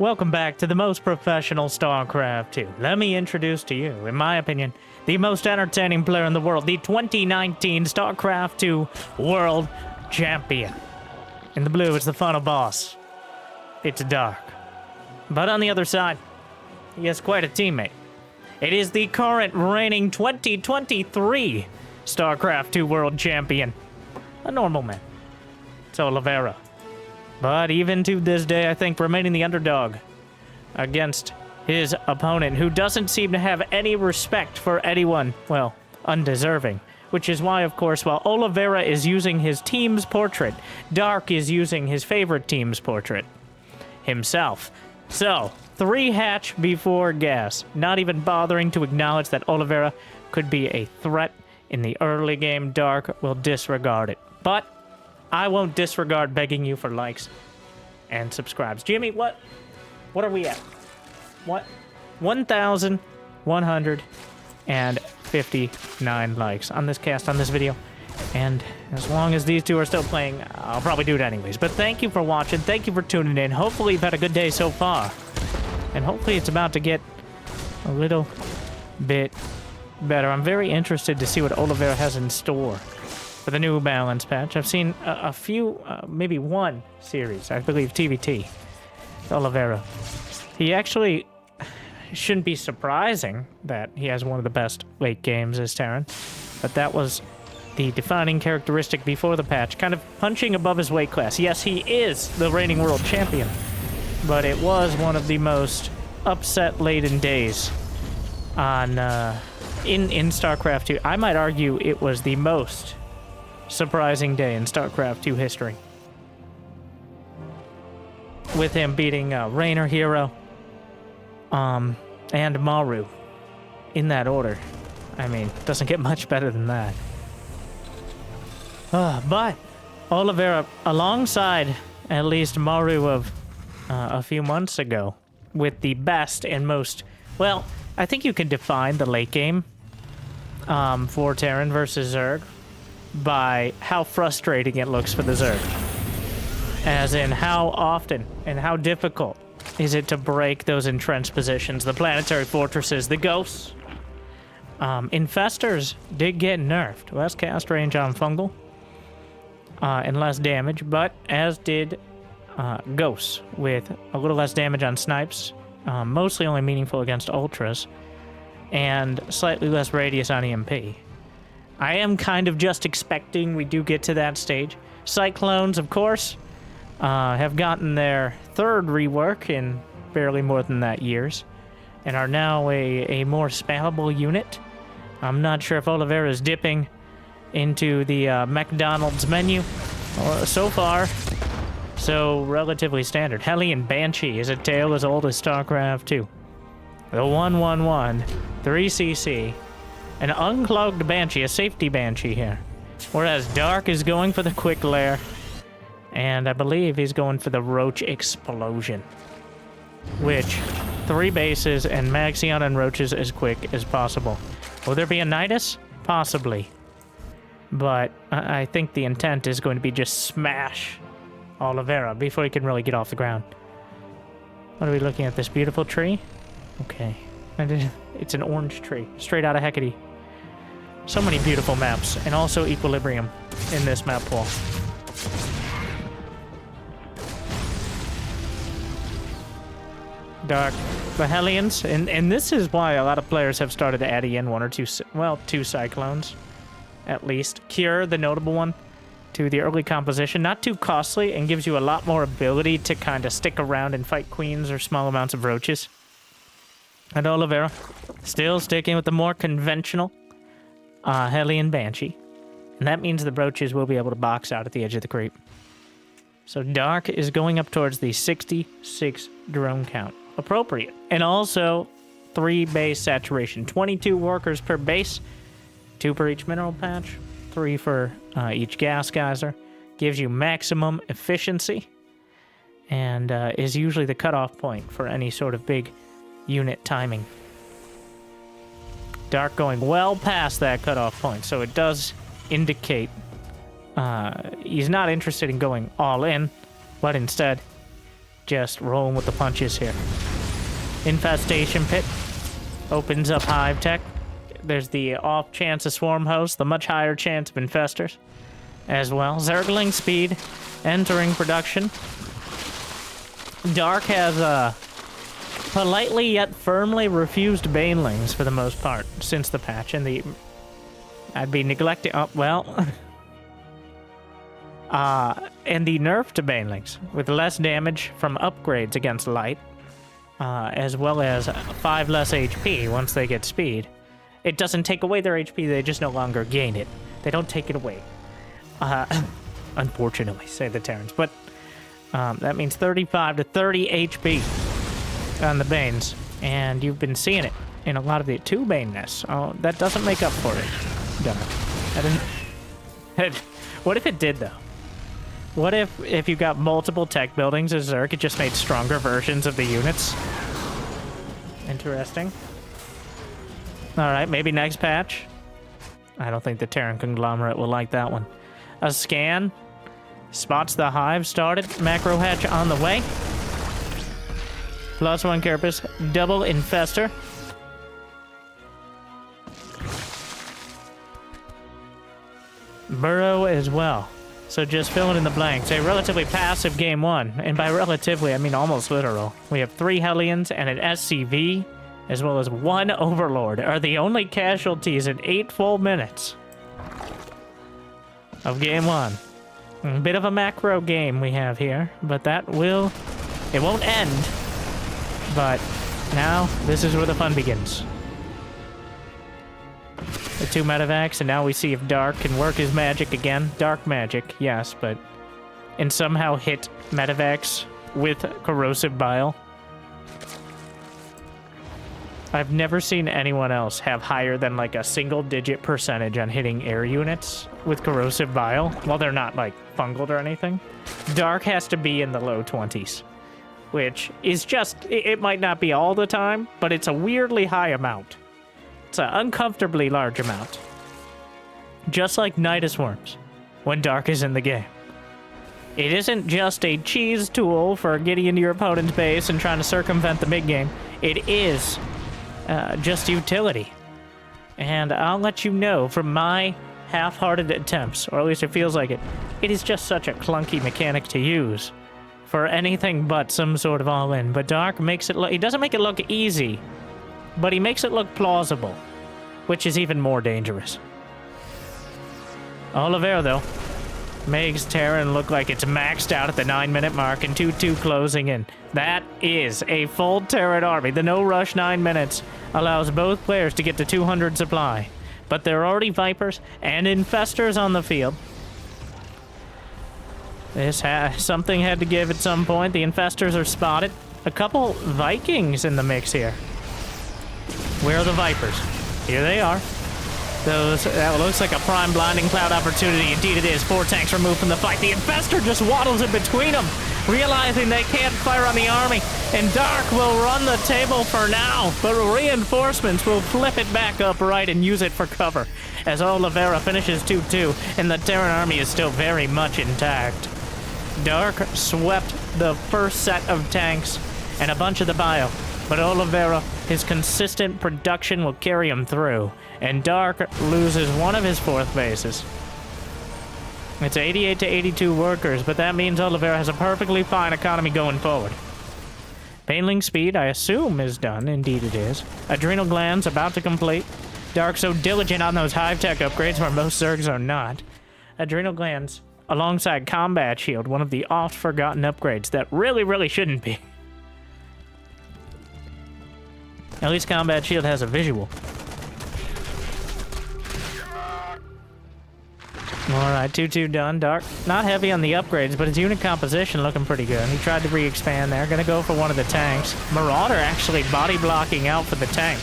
Welcome back to the most professional StarCraft 2. Let me introduce to you, in my opinion, the most entertaining player in the world, the 2019 StarCraft 2 World Champion. In the blue, it's the final boss. It's Dark. But on the other side, he has quite a teammate. It is the current reigning 2023 StarCraft 2 World Champion. A normal man. It's Oliveira. But even to this day, I think remaining the underdog against his opponent, who doesn't seem to have any respect for anyone, well, undeserving. Which is why, of course, while Oliveira is using his team's portrait, Dark is using his favorite team's portrait. Himself. So, 3 hatch before gas, not even bothering to acknowledge that Oliveira could be a threat in the early game. Dark will disregard it. But I won't disregard begging you for likes and subscribes. Jimmy, what are we at? What? 1,159 likes on this cast, on this video. And as long as these two are still playing, I'll probably do it anyways. But thank you for watching. Thank you for tuning in. Hopefully you've had a good day so far. And hopefully it's about to get a little bit better. I'm very interested to see what Oliveira has in store for the new balance patch. I've seen a few, maybe one series, I believe TVT, Oliveira. He actually shouldn't be surprising that he has one of the best late games as Terran, but that was the defining characteristic before the patch, kind of punching above his weight class. Yes, he is the reigning world champion, but it was one of the most upset-laden days on in StarCraft 2. I might argue it was the most surprising day in StarCraft 2 history, with him beating Raynor Hero and Maru in that order. I mean, doesn't get much better than that. But Oliveira, alongside at least Maru of a few months ago, with the best and most, well, I think you can define the late game for Terran versus Zerg by how frustrating it looks for the Zerg. As in, how often and how difficult is it to break those entrenched positions, the planetary fortresses, the ghosts. Infestors did get nerfed. Less cast range on fungal and less damage, but as did ghosts, with a little less damage on snipes, mostly only meaningful against ultras, and slightly less radius on EMP. I am kind of just expecting we do get to that stage. Cyclones, of course, have gotten their 3rd rework in barely more than that years, and are now a more spammable unit. I'm not sure if Oliveira is dipping into the McDonald's menu. So far, so relatively standard. Hellion Banshee is a tale as old as StarCraft 2. The 111, 3cc, an unclogged Banshee, a safety Banshee here. Whereas Dark is going for the quick lair, and I believe he's going for the Roach Explosion, which 3 bases and Maxion and Roaches as quick as possible. Will there be a Nidus? Possibly. But I think the intent is going to be just smash Oliveira before he can really get off the ground. What are we looking at? This beautiful tree? Okay. It's an orange tree, straight out of Hecate. So many beautiful maps, and also Equilibrium in this map pool. Dark, the Hellions, and this is why a lot of players have started adding in 1 or 2, well, 2 Cyclones, at least. Cure, the notable one, to the early composition. Not too costly, and gives you a lot more ability to kind of stick around and fight queens or small amounts of roaches. And Oliveira, still sticking with the more conventional Hellion Banshee. And that means the roaches will be able to box out at the edge of the creep. So Dark is going up towards the 66 drone count. Appropriate. And also 3 base saturation. 22 workers per base. 2 per each mineral patch. 3 for each gas geyser. Gives you maximum efficiency. And is usually the cutoff point for any sort of big unit timing. Dark going well past that cutoff point, so it does indicate he's not interested in going all in, but instead just rolling with the punches here. Infestation Pit opens up Hive Tech. There's the off chance of Swarm Host, the much higher chance of Infestors as well. Zergling Speed entering production. Dark has politely yet firmly refused Banelings for the most part since the patch, and I'd be neglecting. Oh, well. And the nerf to Banelings with less damage from upgrades against light, as well as 5 less HP once they get speed. It doesn't take away their HP, they just no longer gain it. They don't take it away. Unfortunately, say the Terrans. But that means 35 to 30 HP on the Banes. And you've been seeing it in a lot of the 2 Bane nests. Oh, that doesn't make up for it. Darn. What if it did, though? What if you got multiple tech buildings as Zerg, it just made stronger versions of the units? Interesting. Alright, maybe next patch. I don't think the Terran conglomerate will like that one. A scan. Spots the hive started. Macro hatch on the way. +1 Carapace. Double infestor. Burrow as well. So just filling in the blanks. A relatively passive game 1. And by relatively, I mean almost literal. We have 3 Hellions and an SCV, as well as 1 Overlord, are the only casualties in 8 full minutes of game 1. A bit of a macro game we have here, but it won't end. But now, this is where the fun begins. The 2 medevacs, and now we see if Dark can work his magic again. Dark magic, yes, and somehow hit medevacs with corrosive bile. I've never seen anyone else have higher than like a single-digit percentage on hitting air units with corrosive bile, while they're not like fungal or anything. Dark has to be in the low 20s, which is just, it might not be all the time, but it's a weirdly high amount. It's an uncomfortably large amount. Just like Nidus Worms, when Dark is in the game. It isn't just a cheese tool for getting into your opponent's base and trying to circumvent the mid game. It is just utility. And I'll let you know from my half-hearted attempts, or at least it feels like it, it is just such a clunky mechanic to use for anything but some sort of all-in. But Dark makes it look, he doesn't make it look easy, but he makes it look plausible, which is even more dangerous. Oliveira, though, makes Terran look like it's maxed out at the 9-minute mark and 2-2 closing in. That is a full Terran army. The no-rush 9 minutes allows both players to get to 200 supply. But there are already Vipers and Infestors on the field. Something had to give at some point. The Infestors are spotted. A couple Vikings in the mix here. Where are the Vipers? Here they are. That looks like a prime blinding cloud opportunity. Indeed it is. 4 tanks removed from the fight. The Infestor just waddles in between them, realizing they can't fire on the army. And Dark will run the table for now, but reinforcements will flip it back upright and use it for cover as Oliveira finishes 2-2, and the Terran army is still very much intact. Dark swept the first set of tanks and a bunch of the bio, but Oliveira, his consistent production will carry him through, and Dark loses one of his 4th bases. It's 88 to 82 workers, but that means Oliveira has a perfectly fine economy going forward. Baneling speed, I assume, is done. Indeed it is. Adrenal glands about to complete. Dark so diligent on those hive tech upgrades where most Zergs are not. Adrenal glands alongside combat shield, one of the oft forgotten upgrades that really shouldn't be. At least combat shield has a visual. Alright, 2-2 done. Dark, not heavy on the upgrades, but his unit composition looking pretty good. He tried to re-expand there. Gonna go for one of the tanks. Marauder actually body blocking out for the tank.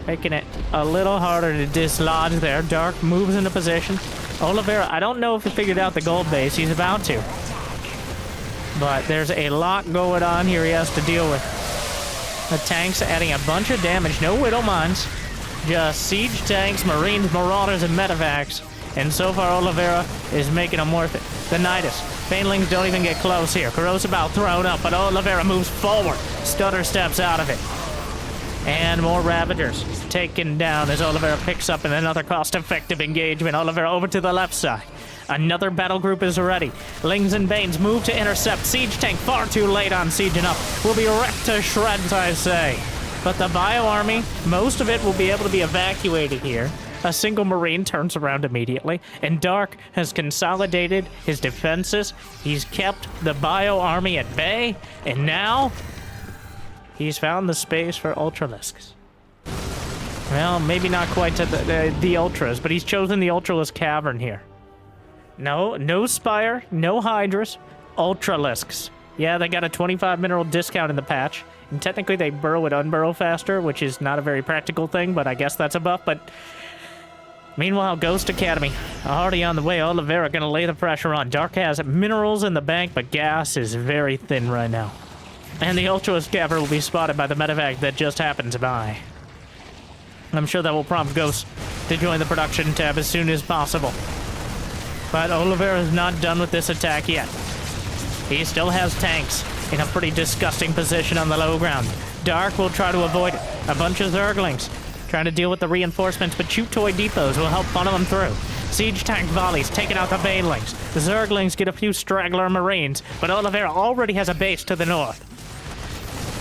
Making it a little harder to dislodge there. Dark moves into position. Oliveira, I don't know if he figured out the gold base. He's about to. But there's a lot going on here he has to deal with. The tanks adding a bunch of damage. No Widow Mines. Just siege tanks, marines, marauders, and medevacs. And so far, Oliveira is making them worth it. The Nidus Banelings don't even get close here. Corrosive Bow thrown up, but Oliveira moves forward. Stutter steps out of it. And more Ravagers taken down as Oliveira picks up in another cost-effective engagement. Oliveira over to the left side. Another battle group is ready. Lings and Banes move to intercept. Siege tank far too late on sieging up. Will be wrecked to shreds, I say. But the Bio Army, most of it will be able to be evacuated here. A single Marine turns around immediately, and Dark has consolidated his defenses. He's kept the Bio Army at bay, and now he's found the space for Ultralisks. Well, maybe not quite to the Ultras, but he's chosen the Ultralisk Cavern here. No Spire, no Hydras, Ultralisks. Yeah, they got a 25 mineral discount in the patch, and technically they burrow and unburrow faster, which is not a very practical thing, but I guess that's a buff. But meanwhile, Ghost Academy already on the way. Oliveira gonna lay the pressure on. Dark has minerals in the bank, but gas is very thin right now. And the Ultralisk Cavern will be spotted by the medevac that just happened to buy. I'm sure that will prompt Ghost to join the production tab as soon as possible. But Oliveira is not done with this attack yet. He still has tanks in a pretty disgusting position on the low ground. Dark will try to avoid it. A bunch of Zerglings trying to deal with the reinforcements, but shoot toy depots will help funnel them through. Siege tank volleys taking out the Banelings. The Zerglings get a few straggler Marines, but Oliveira already has a base to the north.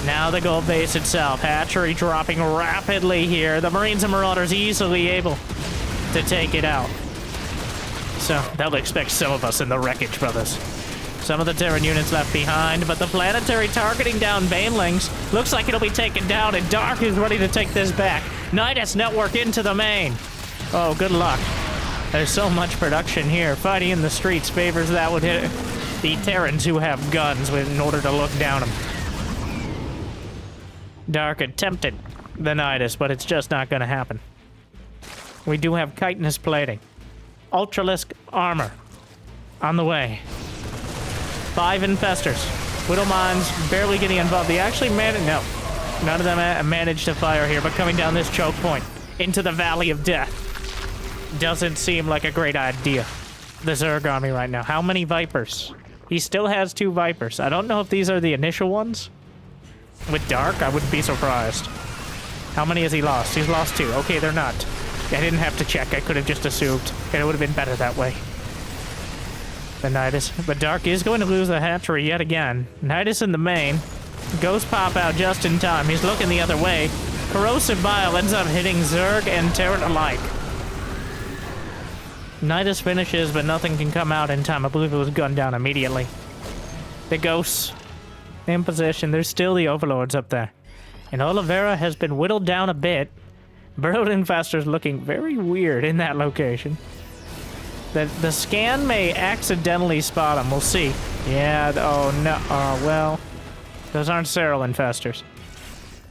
Now the gold base itself. Hatchery dropping rapidly here. The Marines and Marauders easily able to take it out. So they'll expect some of us in the wreckage, brothers. Some of the Terran units left behind, but the planetary targeting down Banelings looks like it'll be taken down, and Dark is ready to take this back. Nidus network into the main. Oh, good luck. There's so much production here. Fighting in the streets favors that would hit the Terrans who have guns in order to look down them. Dark attempted the Nidus, but it's just not going to happen. We do have chitinous plating. Ultralisk armor on the way. 5 infestors. Widow mines barely getting involved. They actually managed. No, none of them managed to fire here, but coming down this choke point into the Valley of Death doesn't seem like a great idea. The Zerg army right now. How many Vipers? He still has 2 Vipers. I don't know if these are the initial ones. With Dark, I wouldn't be surprised. How many has he lost? He's lost 2. Okay, they're not. I didn't have to check. I could have just assumed. And it would have been better that way. The Nidus. But Dark is going to lose the hatchery yet again. Nidus in the main. Ghost pop out just in time. He's looking the other way. Corrosive Bile ends up hitting Zerg and Terran alike. Nidus finishes, but nothing can come out in time. I believe it was gunned down immediately. The Ghosts in position. There's still the Overlords up there. And Oliveira has been whittled down a bit. Burrowed Infestor's looking very weird in that location. The scan may accidentally spot him. We'll see. Yeah, oh no. Well, those aren't Cyril Infestors.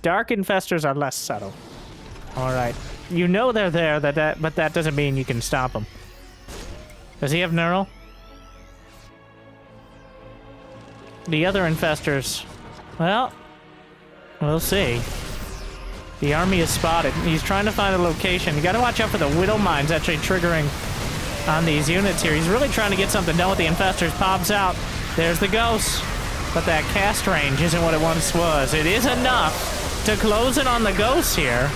Dark Infestors are less subtle. Alright. You know they're there, but that doesn't mean you can stop them. Does he have Neural? The other Infestors... Well, we'll see. The army is spotted. He's trying to find a location. You gotta watch out for the Widow Mines actually triggering on these units here. He's really trying to get something done with the Infestors. Pops out. There's the Ghosts. But that cast range isn't what it once was. It is enough to close it on the Ghosts here.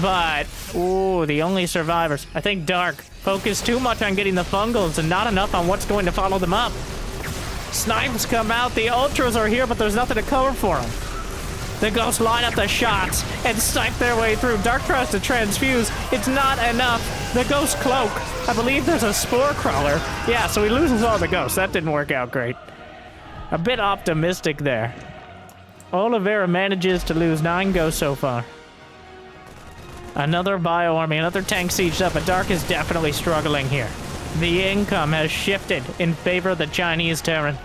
But, ooh, the only survivors. I think Dark focused too much on getting the Fungals and not enough on what's going to follow them up. Snipes come out. The Ultras are here, but there's nothing to cover for them. The Ghosts line up the shots and snipe their way through. Dark tries to transfuse. It's not enough. The Ghost cloak. I believe there's a Spore Crawler. Yeah, so he loses all the Ghosts. That didn't work out great. A bit optimistic there. Oliveira manages to lose 9 Ghosts so far. Another Bio Army, another tank sieged up, but Dark is definitely struggling here. The income has shifted in favor of the Chinese Terran.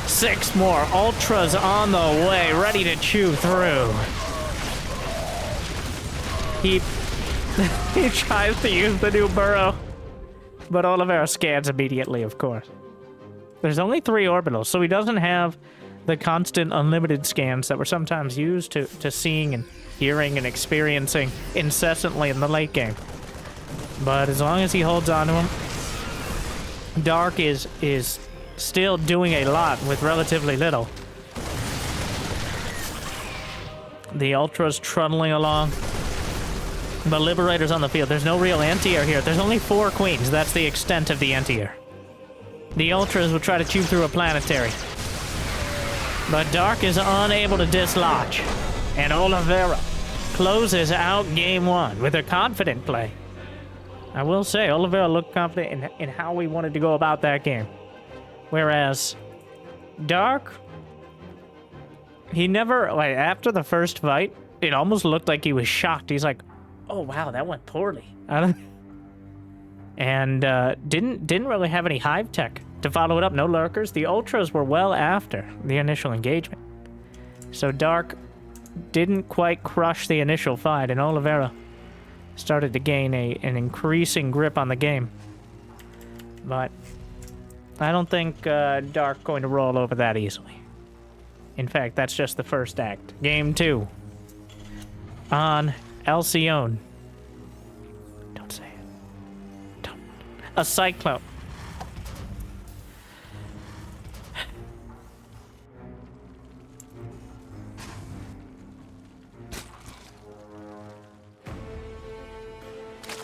6 more Ultras on the way, ready to chew through. He tries to use the new burrow, but Oliveira scans immediately, of course. There's only 3 orbitals, so he doesn't have the constant unlimited scans that were sometimes used to seeing and hearing and experiencing incessantly in the late game. But as long as he holds on to him, Dark is still doing a lot with relatively little. The Ultra's trundling along. The Liberator's on the field. There's no real anti-air here. There's only 4 queens. That's the extent of the anti-air. The Ultras will try to chew through a planetary. But Dark is unable to dislodge. And Oliveira closes out game 1 with a confident play. I will say, Oliveira looked confident in how we wanted to go about that game. Whereas Dark, he never, like, after the first fight, it almost looked like he was shocked. He's like, oh wow, that went poorly. And didn't really have any hive tech to follow it up. No lurkers. The Ultras were well after the initial engagement. So Dark didn't quite crush the initial fight, and Oliveira started to gain an increasing grip on the game. But I don't think Dark going to roll over that easily. In fact, that's just the first act. Game 2 on Alcyone. Don't say it. Don't. A Cyclone.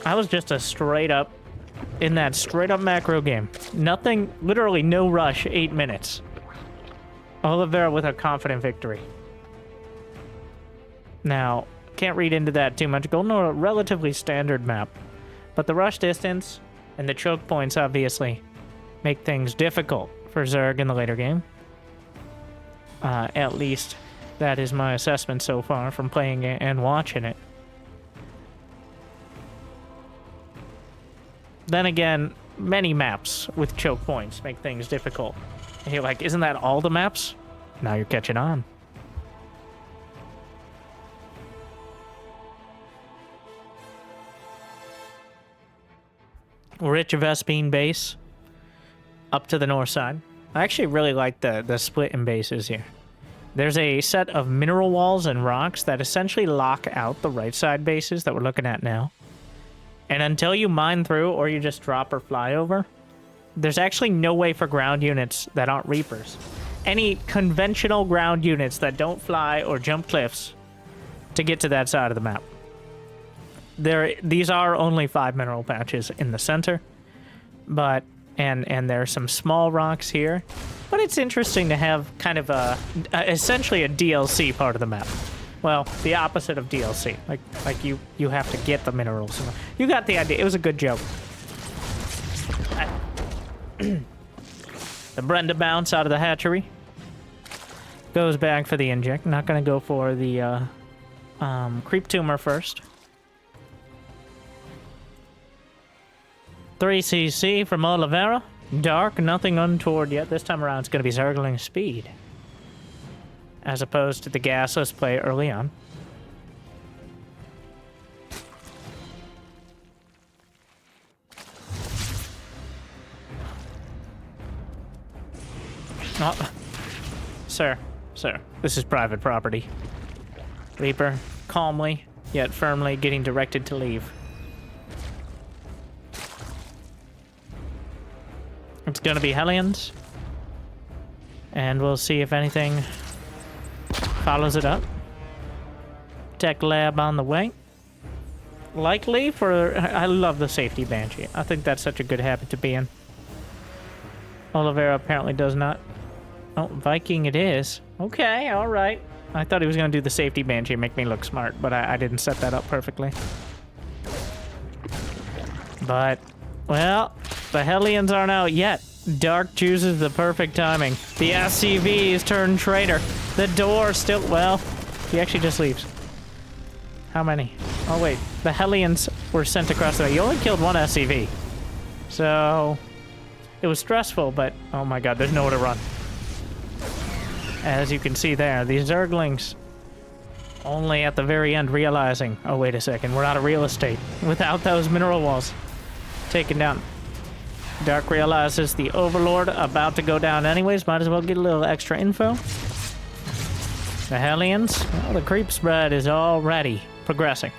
I was just a straight up macro game. Nothing, literally no rush, 8 minutes. Oliveira with a confident victory. Now, can't read into that too much. Golden Aura, relatively standard map. But the rush distance and the choke points obviously make things difficult for Zerg in the later game. At least that is my assessment so far from playing it and watching it. Then again, many maps with choke points make things difficult. And you're like, isn't that all the maps? Now you're catching on. Rich Vespine base up to the north side. I actually really like the split in bases here. There's a set of mineral walls and rocks that essentially lock out the right side bases that we're looking at now. And until you mine through or you just drop or fly over, there's actually no way for ground units that aren't Reapers. Any conventional ground units that don't fly or jump cliffs to get to that side of the map. These are only 5 mineral patches in the center, but and there are some small rocks here. But it's interesting to have kind of essentially a DLC part of the map. Well, the opposite of DLC. Like you have to get the minerals. You got the idea. It was a good joke. The Brenda bounce out of the hatchery. Goes back for the inject. Not going to go for the creep tumor first. 3cc from Oliveira. Dark, nothing untoward yet. This time around it's going to be Zergling speed. As opposed to the gasless play early on. Oh. Sir, this is private property. Reaper, calmly, yet firmly getting directed to leave. It's gonna be Hellions. And we'll see if anything follows it up. Tech lab on the way. Likely for... I love the safety Banshee. I think that's such a good habit to be in. Oliveira apparently does not. Oh, Viking it is. Okay, alright. I thought he was going to do the safety Banshee and make me look smart, but I didn't set that up perfectly. But, well, the Hellions aren't out yet. Dark chooses the perfect timing. The SCVs turn traitor. The door still... Well, he actually just leaves. How many? Oh, wait. The Hellions were sent across the way. You only killed 1 SCV. So... It was stressful, but... Oh my god, there's nowhere to run. As you can see there, these Zerglings... Only at the very end realizing... Oh, wait a second. We're out of real estate. Without those mineral walls. Taken down. Dark realizes the Overlord about to go down anyways. Might as well get a little extra info. The Hellions. Well, the creep spread is already progressing.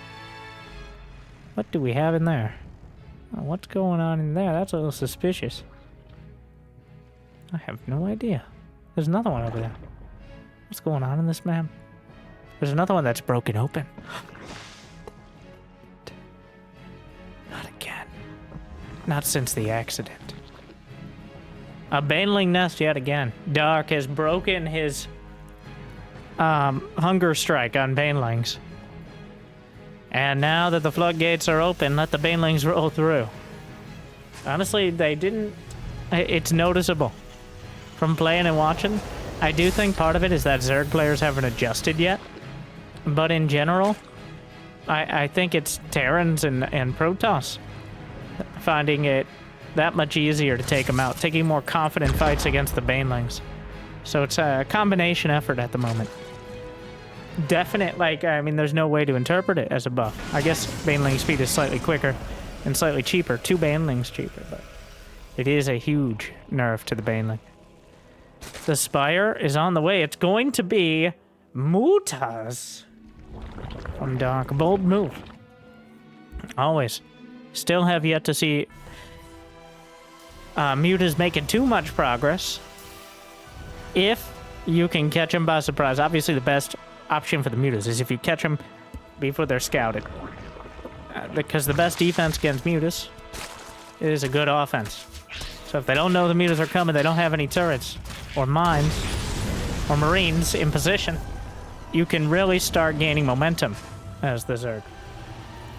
What do we have in there? Oh, what's going on in there? That's a little suspicious. I have no idea. There's another one over there. What's going on in this map? There's another one that's broken open. Not again. Not since the accident. A baneling nest yet again. Dark has broken his hunger strike on banelings. And now that the floodgates are open, let the banelings roll through. Honestly, they didn't... It's noticeable. From playing and watching, I do think part of it is that Zerg players haven't adjusted yet. But in general, I think it's Terrans and Protoss finding it that much easier to take them out, taking more confident fights against the banelings. So it's a combination effort at the moment. Definite, like, I mean, there's no way to interpret it as a buff. I guess baneling speed is slightly quicker and slightly cheaper. 2 banelings cheaper, but it is a huge nerf to the baneling. The Spire is on the way. It's going to be Mutas from Dark. Bold move. Always. Still have yet to see Mutas making too much progress. If you can catch them by surprise, obviously the best option for the Mutas is if you catch them before they're scouted. Because the best defense against Mutas is a good offense. So if they don't know the Mutas are coming, they don't have any turrets or mines or marines in position, you can really start gaining momentum as the Zerg.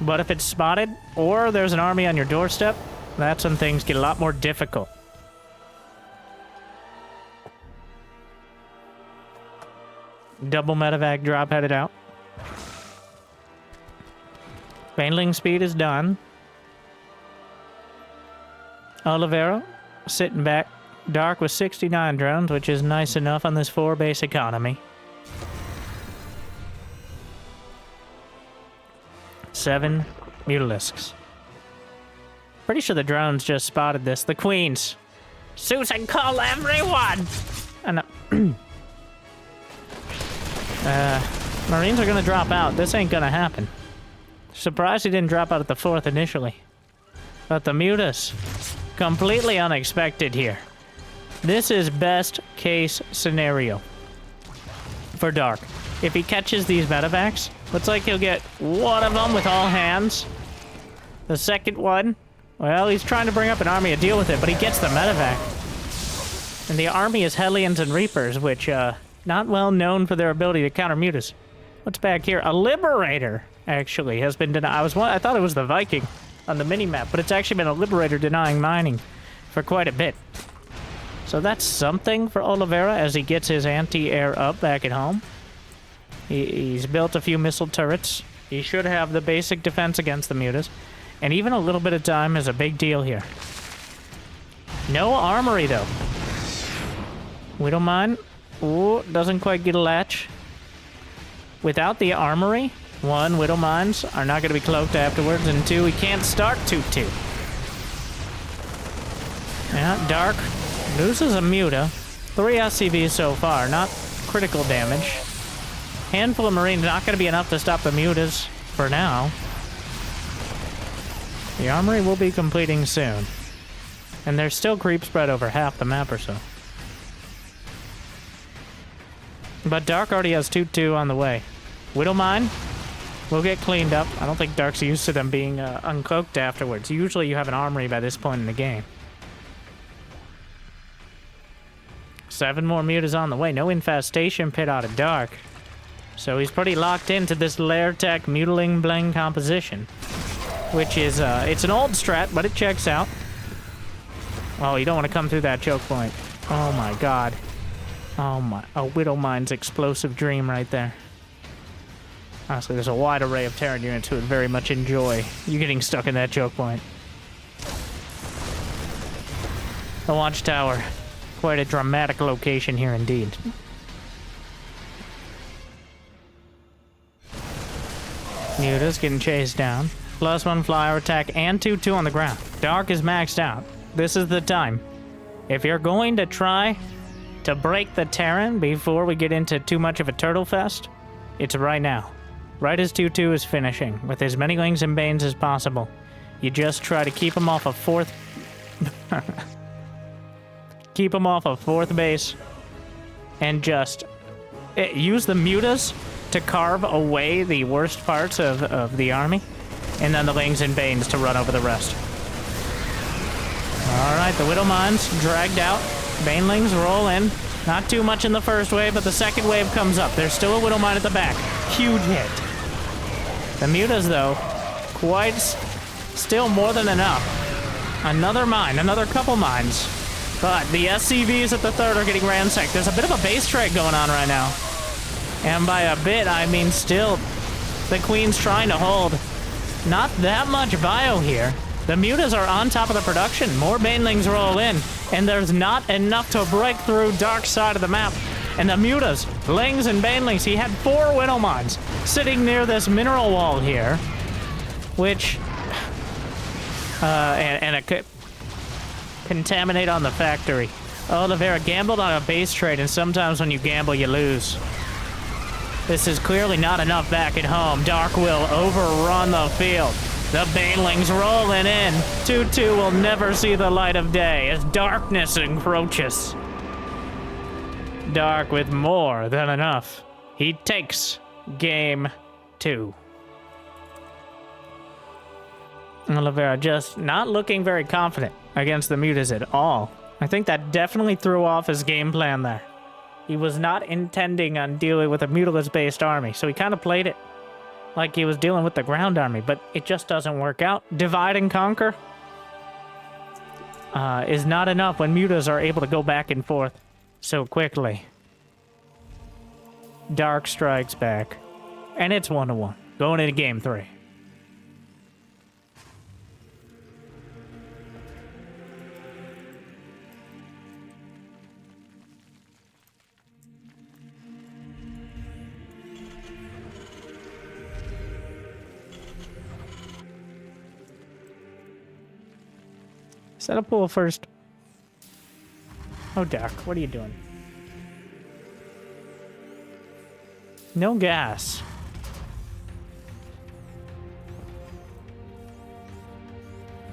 But if it's spotted or there's an army on your doorstep, that's when things get a lot more difficult. Double medevac drop headed out. Baneling speed is done. Oliveira sitting back. Dark with 69 drones, which is nice enough on this 4-base economy. 7 Mutalisks. Pretty sure the drones just spotted this. The queens. Susan, call everyone! And Marines are gonna drop out. This ain't gonna happen. Surprised he didn't drop out at the 4th initially. But the Mutas, completely unexpected here. This is best case scenario for Dark. If he catches these medevacs, looks like he'll get one of them with all hands. The second one, well, he's trying to bring up an army to deal with it, but he gets the medevac. And the army is Hellions and Reapers, which, not well known for their ability to counter Mutas. What's back here? A Liberator, actually, has been denied. I thought it was the Viking on the mini-map, but it's actually been a Liberator denying mining for quite a bit. So that's something for Oliveira as he gets his anti-air up back at home. He's built a few missile turrets. He should have the basic defense against the Mutas. And even a little bit of time is a big deal here. No armory, though. We don't mind. Ooh, doesn't quite get a latch. Without the armory, 1, Widow Mines are not going to be cloaked afterwards, and 2, we can't start 2-2. Yeah, Dark loses a Muta. 3 SCVs so far, not critical damage. Handful of Marines, not going to be enough to stop the Mutas for now. The armory will be completing soon. And there's still creep spread over half the map or so. But Dark already has 2-2 on the way. Widow Mine will get cleaned up. I don't think Dark's used to them being uncloaked afterwards. Usually you have an armory by this point in the game. 7 more Mutas on the way. No infestation pit out of Dark. So he's pretty locked into this Lair Tech Mutiling Bling composition. Which is, it's an old strat, but it checks out. Oh, you don't want to come through that choke point. Oh my god. Oh my, a Widow Mine's explosive dream right there. Honestly, there's a wide array of Terran units who would very much enjoy you getting stuck in that choke point. The Watchtower. Quite a dramatic location here indeed. Muta's getting chased down. +1 flyer attack and 2-2 on the ground. Dark is maxed out. This is the time. If you're going to try to break the Terran before we get into too much of a turtle fest, it's right now. Right as 2-2 is finishing, with as many Lings and Banes as possible. You just try to keep them off a 4th... keep them off of 4th base, and just use the mutas to carve away the worst parts of the army, and then the Lings and Banes to run over the rest. Alright, the Widow Mines dragged out. Banelings roll in. Not too much in the first wave, but the second wave comes up. There's still a Widow Mine at the back. Huge hit. The mutas, though, still more than enough. Another mine, another couple mines. But the SCVs at the 3rd are getting ransacked. There's a bit of a base trade going on right now. And by a bit, I mean still, the Queen's trying to hold. Not that much bio here. The mutas are on top of the production. More banelings roll in, and there's not enough to break through dark side of the map. And the mutas, lings and banelings, he had 4 widow mines sitting near this mineral wall here, which, and it could contaminate on the factory. Oliveira gambled on a base trade, and sometimes when you gamble, you lose. This is clearly not enough back at home. Dark will overrun the field. The banelings rolling in. 2-2 will never see the light of day as darkness encroaches. Dark with more than enough. He takes game 2. Oliveira just not looking very confident against the mutas at all. I think that definitely threw off his game plan there. He was not intending on dealing with a mutalist-based army, so he kind of played it like he was dealing with the ground army, but it just doesn't work out. Divide and conquer is not enough when mutas are able to go back and forth so quickly. Dark strikes back, and it's 1-1, going into game 3. Set a pool first. Oh, Dark, what are you doing? No gas.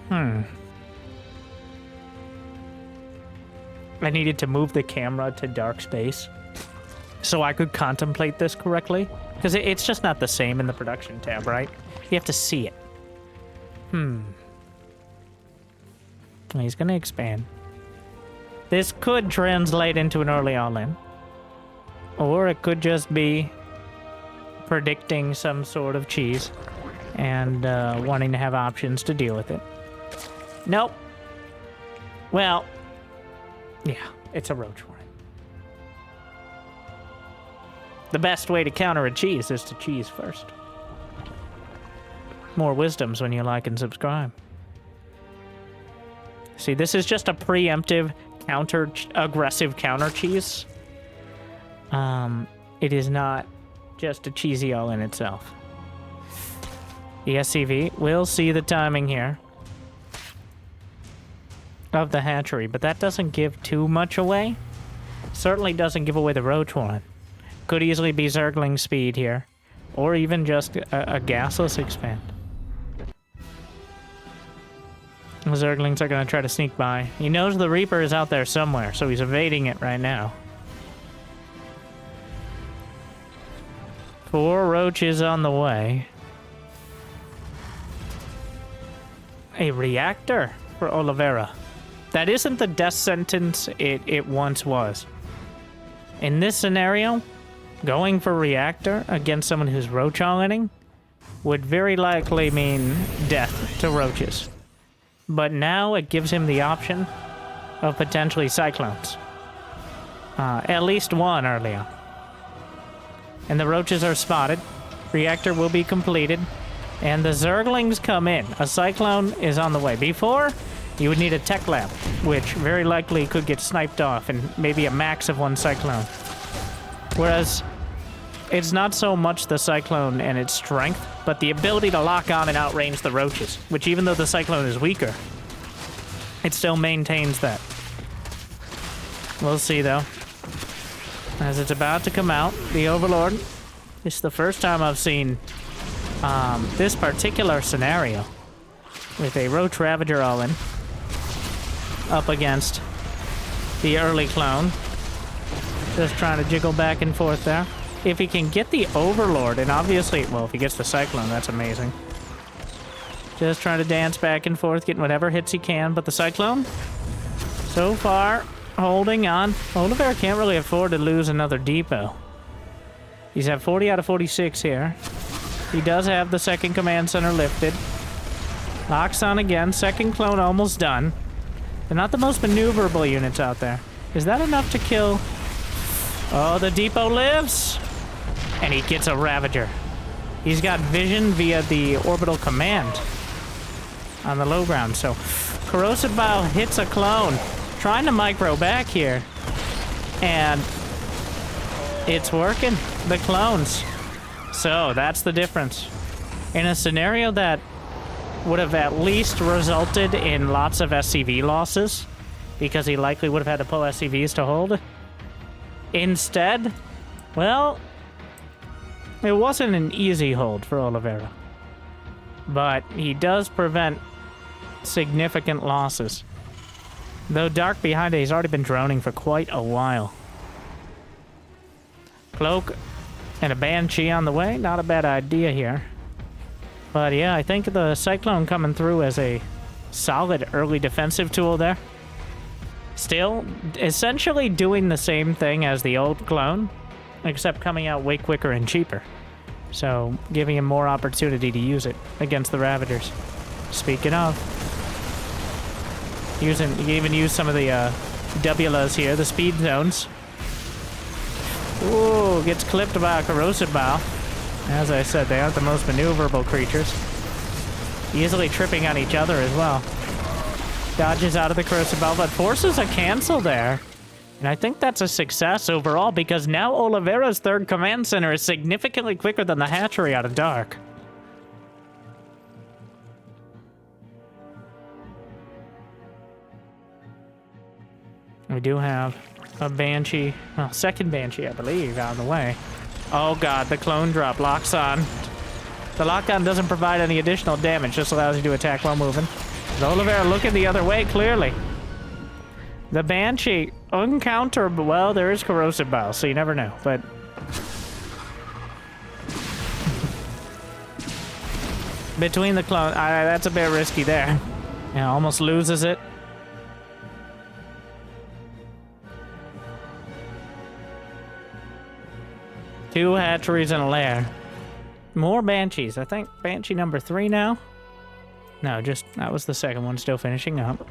I needed to move the camera to dark space so I could contemplate this correctly. Because it's just not the same in the production tab, right? You have to see it. He's gonna expand. This could translate into an early all-in. Or it could just be predicting some sort of cheese and wanting to have options to deal with it. Nope. Well, yeah, it's a roach warren. The best way to counter a cheese is to cheese first. More wisdoms when you like and subscribe. See, this is just a preemptive aggressive counter cheese. It is not just a cheesy all in itself. The SCV will see the timing here of the hatchery, but that doesn't give too much away. Certainly doesn't give away the roach one. Could easily be Zergling speed here, or even just a gasless expand. The Zerglings are going to try to sneak by. He knows the Reaper is out there somewhere, so he's evading it right now. 4 roaches on the way. A reactor for Oliveira. That isn't the death sentence it once was. In this scenario, going for reactor against someone who's roach all-inning would very likely mean death to roaches. But now it gives him the option of potentially cyclones. At least one early on. And the roaches are spotted. Reactor will be completed. And the Zerglings come in. A cyclone is on the way. Before, you would need a tech lab, which very likely could get sniped off, and maybe a max of 1 cyclone. Whereas, it's not so much the cyclone and its strength, but the ability to lock on and outrange the roaches, which even though the cyclone is weaker, it still maintains that. We'll see, though. As it's about to come out, the Overlord. This is the first time I've seen this particular scenario with a Roach Ravager all-in up against the early clone. Just trying to jiggle back and forth there. If he can get the Overlord, and obviously, well, if he gets the Cyclone, that's amazing. Just trying to dance back and forth, getting whatever hits he can, but the Cyclone, so far, holding on. Oliveira can't really afford to lose another depot. He's at 40 out of 46 here. He does have the second command center lifted. Locks on again, second clone almost done. They're not the most maneuverable units out there. Is that enough to kill? Oh, the depot lives! And he gets a Ravager. He's got vision via the orbital command on the low ground, so Corrosive Bile hits a clone. Trying to micro back here. And it's working. The clones. So, that's the difference. In a scenario that would have at least resulted in lots of SCV losses, because he likely would have had to pull SCVs to hold. Instead, well, it wasn't an easy hold for Oliveira. But he does prevent significant losses. Though Dark behind it, he's already been droning for quite a while. Cloak and a Banshee on the way, not a bad idea here. But yeah, I think the Cyclone coming through as a solid early defensive tool there. Still, essentially doing the same thing as the old clone, except coming out way quicker and cheaper. So, giving him more opportunity to use it against the Ravagers. Speaking of, you can even use some of the WLAs here, the speed zones. Ooh, gets clipped by a Corrosive Bile. As I said, they aren't the most maneuverable creatures. Easily tripping on each other as well. Dodges out of the Corrosive Bile, but forces a cancel there. And I think that's a success overall, because now Oliveira's third command center is significantly quicker than the hatchery out of Dark. We do have a Banshee, well, second Banshee, I believe, on the way. Oh god, the clone drop locks on. The lockdown doesn't provide any additional damage, just allows you to attack while moving. But Oliveira looking the other way, clearly. The Banshee, uncounterable. Well, there is Corrosive Bile, so you never know, but... Between the clone, that's a bit risky there. Yeah, almost loses it. Two hatcheries and a lair. More Banshees. I think Banshee number 3 now. No, just that was the second one, still finishing up.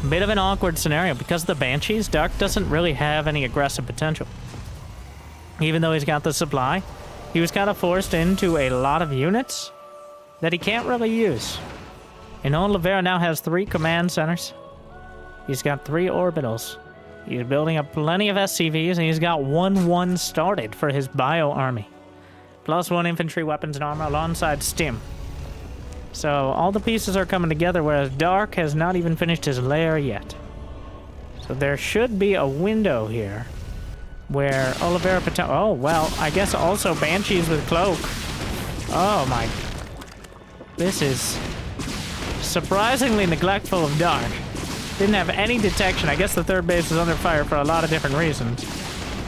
Bit of an awkward scenario because of the Banshees. Dark doesn't really have any aggressive potential. Even though he's got the supply, he was kind of forced into a lot of units that he can't really use. And Oliveira now has 3 command centers. He's got 3 orbitals. He's building up plenty of SCVs, and he's got 1-1 started for his bio army. +1 infantry, weapons, and armor alongside Stim. So all the pieces are coming together, whereas Dark has not even finished his lair yet. So there should be a window here where Oliveira oh, well, I guess also Banshees with Cloak. Oh my... This is surprisingly neglectful of Dark. Didn't have any detection. I guess the third base is under fire for a lot of different reasons.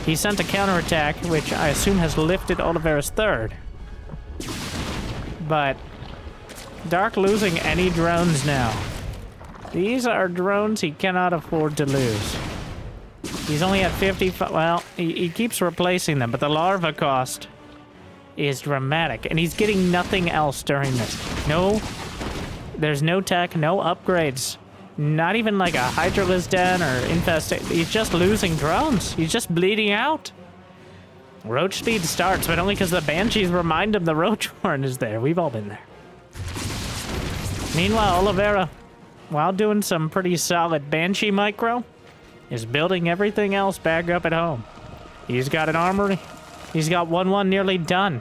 He sent a counterattack, which I assume has lifted Oliveira's third. But Dark losing any drones now. These are drones he cannot afford to lose. He's only at 55. Well, he keeps replacing them, but the larva cost is dramatic, and he's getting nothing else during this. No, there's no tech, no upgrades. Not even like a Hydralisk Den or infestation. He's just losing drones. He's just bleeding out. Roach speed starts, but only because the Banshees remind him the Roach horn is there. We've all been there. Meanwhile, Oliveira, while doing some pretty solid Banshee micro, is building everything else back up at home. He's got an armory. He's got 1-1 nearly done.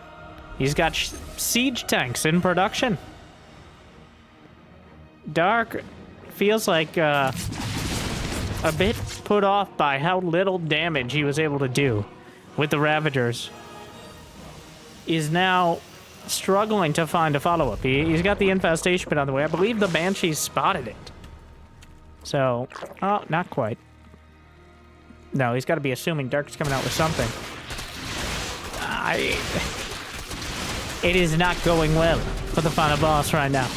He's got siege tanks in production. Dark feels like a bit put off by how little damage he was able to do with the Ravagers. Is now struggling to find a follow-up. He's got the infestation pit on the way. I believe the Banshees spotted it. So, oh, not quite. No, he's got to be assuming Dark's coming out with something. It is not going well for the final boss right now.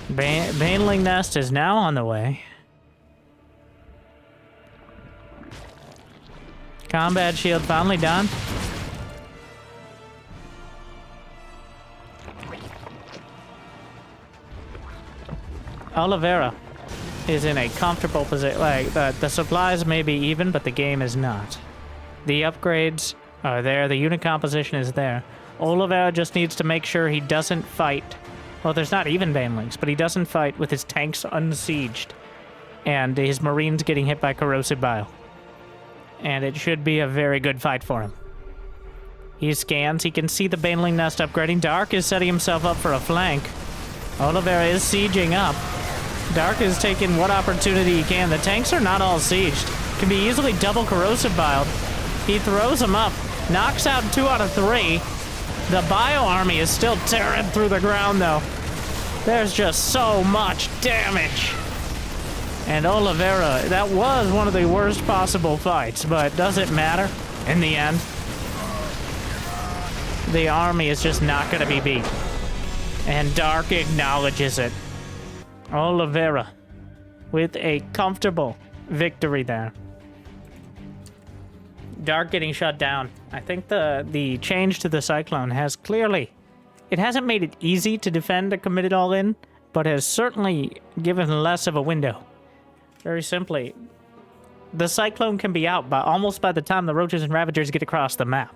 Baneling Nest is now on the way. Combat shield finally done. Oliveira is in a comfortable position. Like, the supplies may be even, but the game is not. The upgrades are there. The unit composition is there. Oliveira just needs to make sure he doesn't fight. Well, there's not even banelings, but he doesn't fight with his tanks unsieged and his marines getting hit by corrosive bile. And it should be a very good fight for him. He scans. He can see the baneling nest upgrading. Dark is setting himself up for a flank. Oliveira is sieging up. Dark is taking what opportunity he can. The tanks are not all sieged. Can be easily double corrosive biled. He throws them up. Knocks out 2 out of 3. The bio army is still tearing through the ground, though. There's just so much damage. And Oliveira, that was one of the worst possible fights, but does it matter in the end? The army is just not going to be beat. And Dark acknowledges it. Oliveira with a comfortable victory there. Dark getting shut down. I think the change to the Cyclone has clearly... It hasn't made it easy to defend a committed all-in, but has certainly given less of a window. Very simply, the Cyclone can be out almost by the time the Roaches and Ravagers get across the map.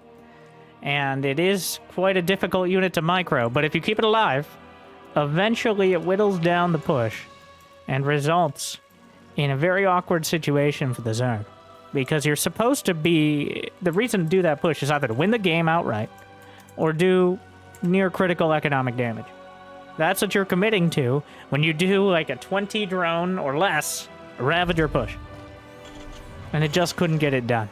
And it is quite a difficult unit to micro, but if you keep it alive, eventually it whittles down the push and results in a very awkward situation for the Zerg. Because you're supposed to be... The reason to do that push is either to win the game outright or do near critical economic damage. That's what you're committing to when you do like a 20 drone or less Ravager push. And it just couldn't get it done.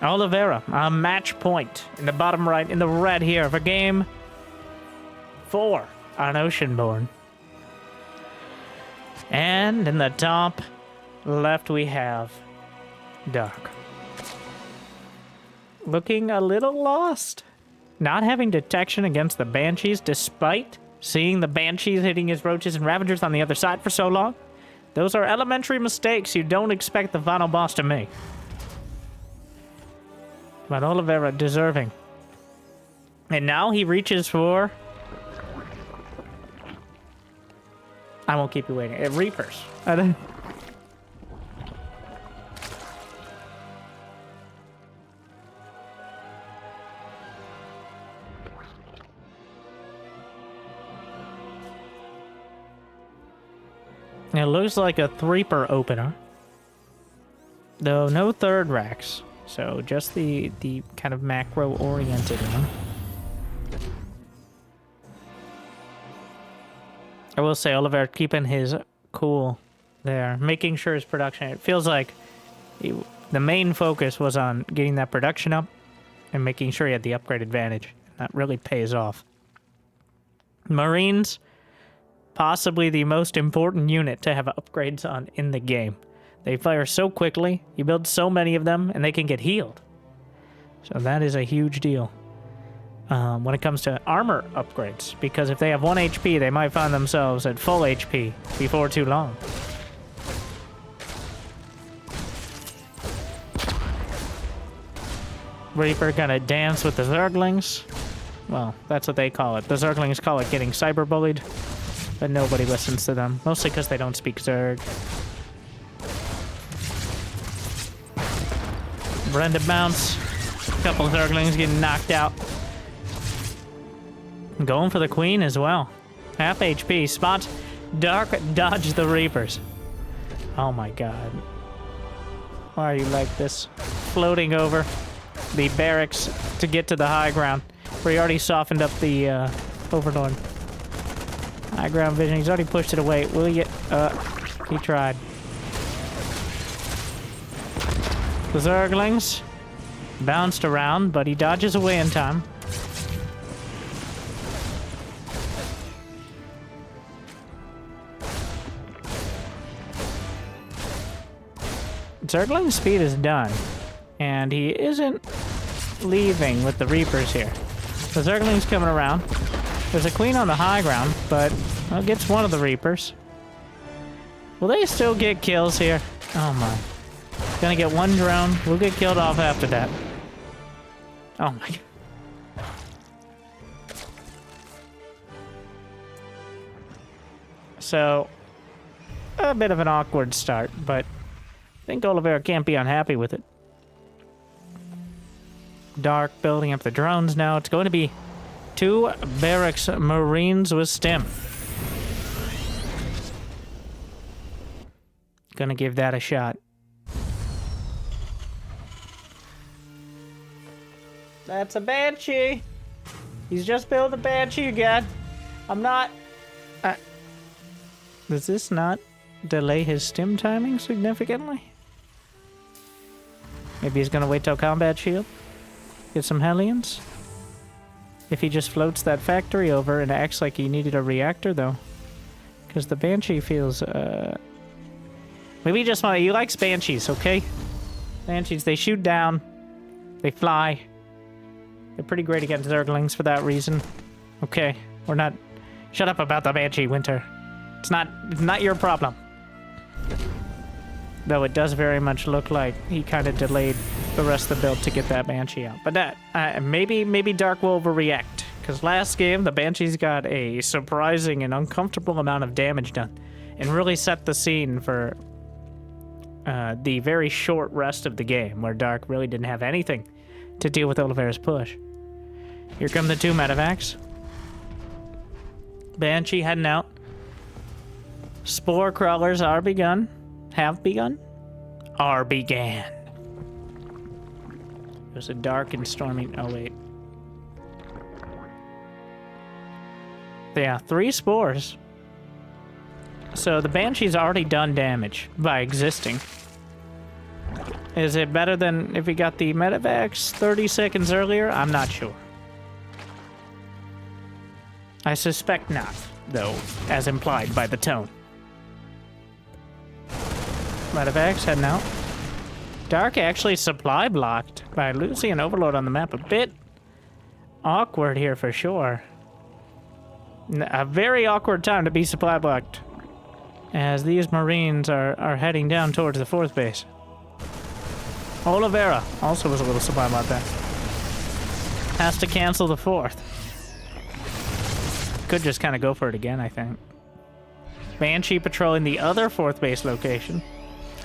Oliveira, a match point in the bottom right, in the red here for game 4 on Oceanborn. And in the top left we have Dark. Looking a little lost. Not having detection against the Banshees despite seeing the Banshees hitting his Roaches and Ravagers on the other side for so long. Those are elementary mistakes you don't expect the final boss to make. But Oliveira deserving. And now he reaches for... I won't keep you waiting. Reapers. It looks like a Threeper opener. Though no third racks. So just the kind of macro-oriented one. I will say Oliveira keeping his cool there. Making sure his production... It feels like the main focus was on getting that production up and making sure he had the upgrade advantage. That really pays off. Marines... Possibly the most important unit to have upgrades on in the game. They fire so quickly, you build so many of them, and they can get healed. So that is a huge deal. When it comes to armor upgrades, because if they have 1 HP, they might find themselves at full HP before too long. Reaper gonna dance with the Zerglings. Well, that's what they call it. The Zerglings call it getting cyberbullied. But nobody listens to them. Mostly because they don't speak Zerg. Brenda bounce. A couple Zerglings getting knocked out. Going for the Queen as well. Half HP. Spot. Dark dodge the Reapers. Oh my god. Why are you like this? Floating over the barracks to get to the high ground. Where he already softened up the Overlord. High ground vision. He's already pushed it away. Will you? He tried. The Zerglings. Bounced around, but he dodges away in time. Zergling's speed is done, and he isn't leaving with the Reapers here. The Zergling's coming around. There's a Queen on the high ground, but well, gets one of the Reapers. Will they still get kills here? Oh my. Gonna get one drone. We'll get killed off after that. Oh my. So, a bit of an awkward start, but I think Oliveira can't be unhappy with it. Dark building up the drones now. It's going to be 2 barracks Marines with stim. Gonna give that a shot. That's a Banshee. He's just built a Banshee again. I'm not... Does this not delay his stim timing significantly? Maybe he's gonna wait till combat shield? Get some Hellions? If he just floats that factory over and acts like he needed a reactor, though. Because the Banshee feels, Maybe he just want... He likes Banshees, okay? Banshees, they shoot down. They fly. They're pretty great against Zerglings for that reason. Okay, we're not... Shut up about the Banshee, Winter. It's not your problem. Though it does very much look like he kind of delayed the rest of the build to get that Banshee out. But that, maybe Dark will overreact. Because last game, the Banshees got a surprising and uncomfortable amount of damage done. And really set the scene for the very short rest of the game, where Dark really didn't have anything to deal with Oliveira's push. Here come the 2 medevacs. Banshee heading out. Spore crawlers are begun. Have begun? Are began. There's a dark and stormy... Oh, wait. Yeah, 3 spores. So the Banshee's already done damage by existing. Is it better than if he got the medevacs 30 seconds earlier? I'm not sure. I suspect not, though, as implied by the tone. Medevacs heading out. Dark actually supply blocked by losing an overload on the map. A bit awkward here for sure. A very awkward time to be supply blocked, as these Marines are heading down towards the 4th base. Oliveira also was a little supply blocked there. Has to cancel the 4th. Could just kind of go for it again, I think. Banshee patrolling the other 4th base location.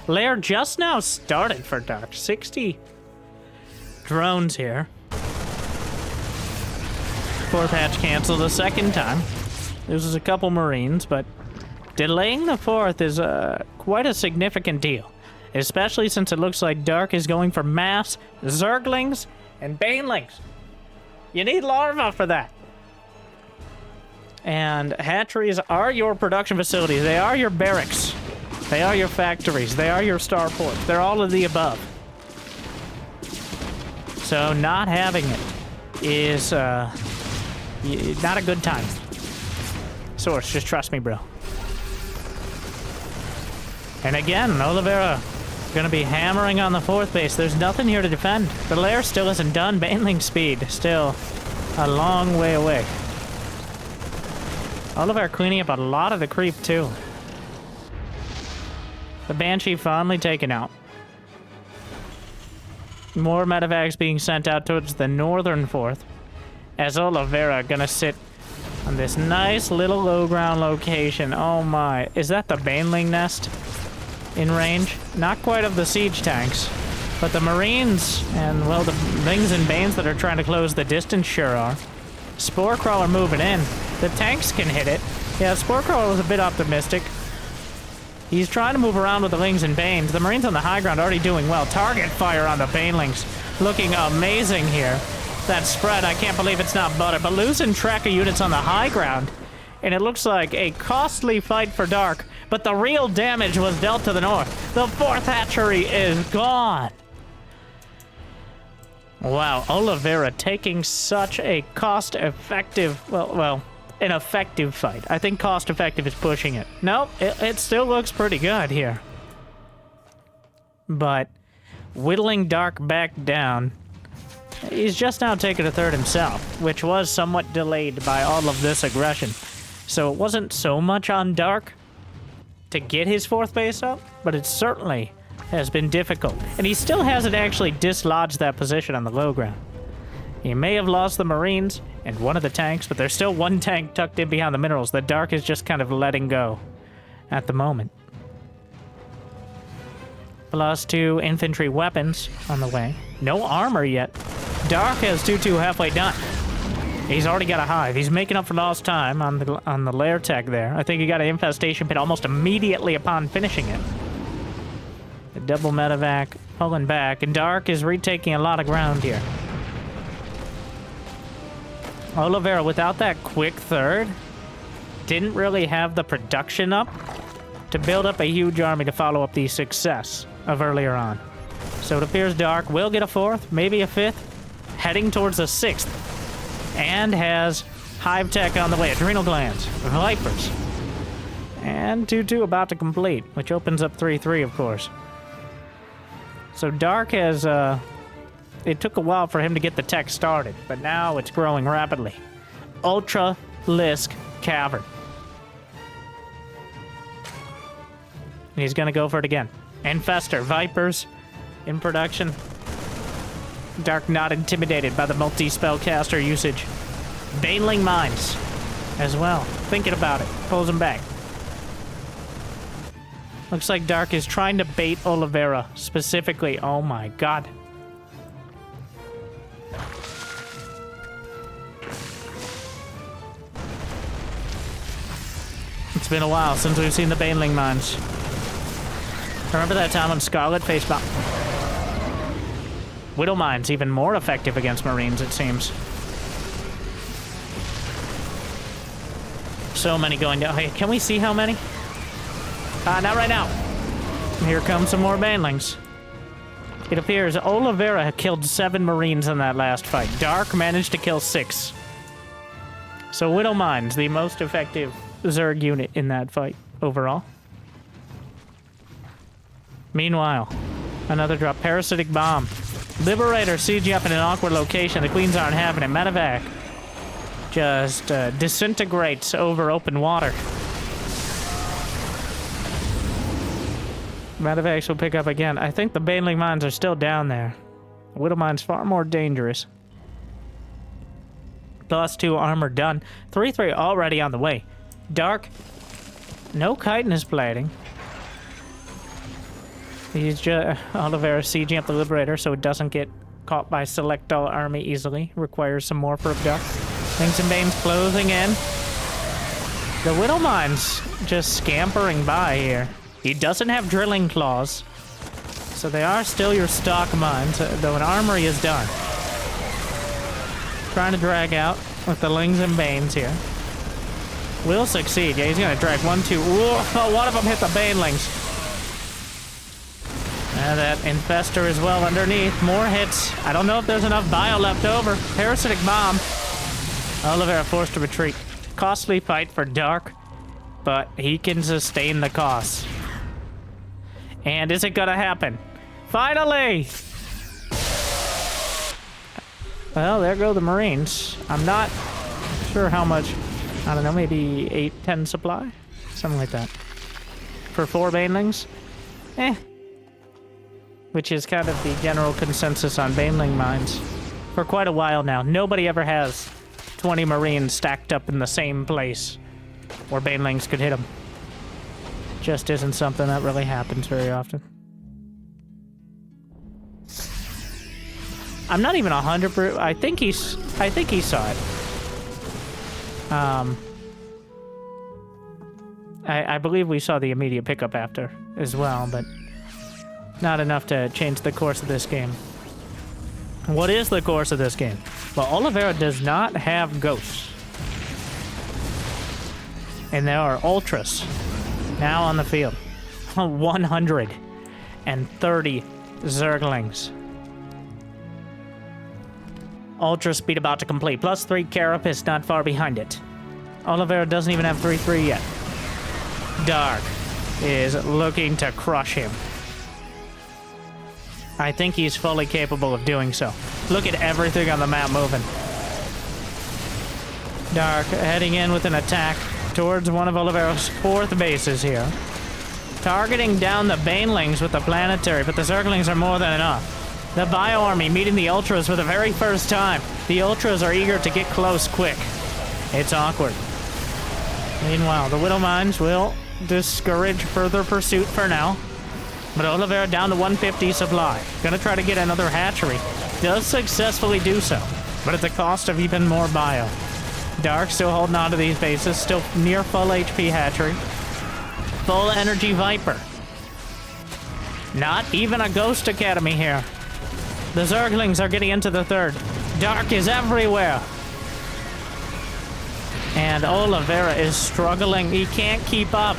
Lair just now started for Dark. 60 drones here. 4th hatch canceled a 2nd time. Loses a couple Marines, but delaying the 4th is quite a significant deal. Especially since it looks like Dark is going for mass Zerglings and Banelings. You need larvae for that. And hatcheries are your production facilities. They are your barracks. They are your factories. They are your starports. They're all of the above. So not having it is not a good time. Source, just trust me, bro. And again, Oliveira gonna be hammering on the 4th base. There's nothing here to defend. The lair still isn't done. Baneling speed still a long way away. Oliveira cleaning up a lot of the creep too. The Banshee finally taken out. More medevacs being sent out towards the northern 4th. As Oliveira gonna sit on this nice little low ground location. Oh my, is that the Baneling nest in range? Not quite of the siege tanks, but the Marines and, well, the Lings and Banes that are trying to close the distance sure are. Spore Crawler moving in. The tanks can hit it. Yeah, Spore Crawler was a bit optimistic. He's trying to move around with the Lings and Banes. The Marines on the high ground already doing well. Target fire on the Banelings. Looking amazing here. That spread, I can't believe it's not butter. But losing tracker units on the high ground. And it looks like a costly fight for Dark. But the real damage was dealt to the north. The 4th hatchery is gone. Wow, Oliveira taking such a cost-effective, well, an effective fight. I think cost-effective is pushing it. Nope, it still looks pretty good here. But whittling Dark back down, he's just now taken a third himself, which was somewhat delayed by all of this aggression. So it wasn't so much on Dark to get his fourth base up, but it certainly has been difficult. And he still hasn't actually dislodged that position on the low ground. He may have lost the Marines and one of the tanks, but there's still one tank tucked in behind the minerals that Dark is just kind of letting go at the moment. +2 infantry weapons on the way. No armor yet. Dark has 2-2 halfway done. He's already got a hive. He's making up for lost time on the lair tech there. I think he got an infestation pit almost immediately upon finishing it. The double medevac pulling back, and Dark is retaking a lot of ground here. Oliveira, without that quick third, didn't really have the production up to build up a huge army to follow up the success of earlier on. So it appears Dark will get a fourth, maybe a fifth, heading towards a sixth, and has hive tech on the way, adrenal glands, vipers, and 2-2 about to complete, which opens up 3-3, of course. So Dark has, it took a while for him to get the tech started, but now it's growing rapidly. Ultra Lisk Cavern. He's gonna go for it again. Infester, Vipers in production. Dark not intimidated by the multi-spellcaster usage. Baneling Mines as well. Thinking about it. Pulls him back. Looks like Dark is trying to bait Oliveira specifically. Oh my god. It's been a while since we've seen the Baneling Mines. Remember that time when Scarlet faced Widow Mine's even more effective against Marines, it seems. So many going down. Hey, can we see how many? Not right now. Here come some more Banelings. It appears Oliveira killed 7 Marines in that last fight. Dark managed to kill 6. So Widow Mine's the most effective Zerg unit in that fight overall. Meanwhile, another drop. Parasitic Bomb. Liberator siege up in an awkward location. The Queens aren't having it. Medevac just disintegrates over open water. Medevacs will pick up again. I think the Baneling Mines are still down there. Widow Mine's far more dangerous. +2 armor done. 3-3 already on the way. Dark. No chitinous plating. He's just Oliveira sieging up the Liberator so it doesn't get caught by Selectall army easily. Requires some more for Dark. Things and Banes closing in. The Widow Mine's just scampering by here. He doesn't have drilling claws, so they are still your stock mines, though an armory is done. Trying to drag out with the Lings and Banes here. Will succeed. Yeah, he's gonna drag 1-2. Whoa, one of them hit the Banelings. And that Infester as well underneath. More hits. I don't know if there's enough bio left over. Parasitic Bomb. Oliveira forced to retreat. Costly fight for Dark, but he can sustain the costs. And is it gonna happen? Finally! Well, there go the Marines. I'm not sure how much. I don't know, maybe 8-10 supply? Something like that. For 4 Banelings? Which is kind of the general consensus on Baneling Mines. For quite a while now. Nobody ever has 20 Marines stacked up in the same place where Banelings could hit them. Just isn't something that really happens very often. I'm not even 100%. I think he saw it. I believe we saw the immediate pickup after as well, but not enough to change the course of this game. What is the course of this game? Well, Oliveira does not have ghosts. And there are ultras now on the field. 130 Zerglings. Ultra speed about to complete. +3 Carapace not far behind it. Oliveira doesn't even have 3-3 yet. Dark is looking to crush him. I think he's fully capable of doing so. Look at everything on the map moving. Dark heading in with an attack towards one of Oliveira's 4th bases here. Targeting down the Banelings with the planetary, but the Zerglings are more than enough. The Bio Army meeting the Ultras for the very first time. The Ultras are eager to get close quick. It's awkward. Meanwhile, the Widow Mines will discourage further pursuit for now. But Oliveira down to 150 supply. Gonna try to get another hatchery. Does successfully do so, but at the cost of even more bio. Dark still holding on to these bases, still near full HP hatchery. Full energy Viper. Not even a Ghost Academy here. The Zerglings are getting into the 3rd. Dark is everywhere. And Oliveira is struggling. He can't keep up.